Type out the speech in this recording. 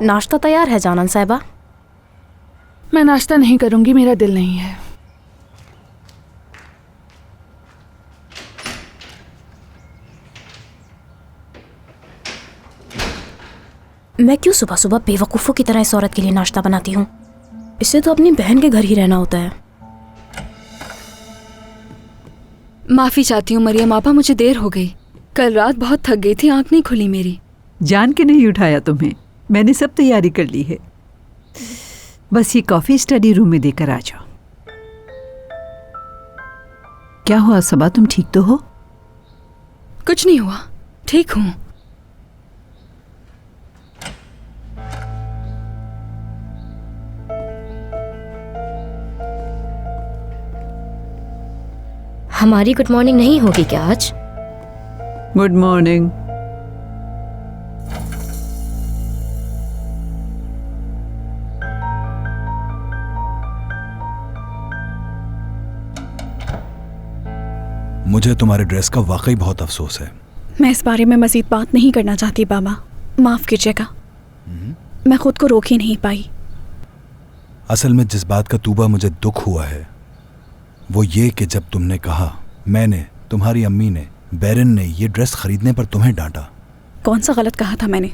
नाश्ता तैयार है जानन साहिबा। मैं नाश्ता नहीं करूंगी, मेरा दिल नहीं है। मैं क्यों सुबह सुबह बेवकूफ़ों की तरह इस औरत के लिए नाश्ता बनाती हूँ? इसे तो अपनी बहन के घर ही रहना होता है। माफी चाहती हूँ मरियम आपा, मुझे देर हो गई। कल रात बहुत थक गई थी, आंख नहीं खुली मेरी। जान के नहीं उठाया तुम्हें, मैंने सब तैयारी कर ली है। बस ये कॉफी स्टडी रूम में देकर आ जाओ। क्या हुआ सबा, तुम ठीक तो हो? कुछ नहीं हुआ, ठीक हूँ। हमारी गुड मॉर्निंग नहीं होगी क्या आज? Good morning. मुझे तुम्हारे ड्रेस का वाकई बहुत अफसोस है। मैं इस बारे में मजीद बात नहीं करना चाहती बाबा, माफ कीजिएगा। मैं खुद को रोक ही नहीं पाई। असल में जिस बात का तूबा मुझे दुख हुआ है वो ये कि जब तुमने कहा, मैंने, तुम्हारी अम्मी ने, बैरन ने ये ड्रेस खरीदने पर तुम्हें डांटा। कौन सा गलत कहा था मैंने?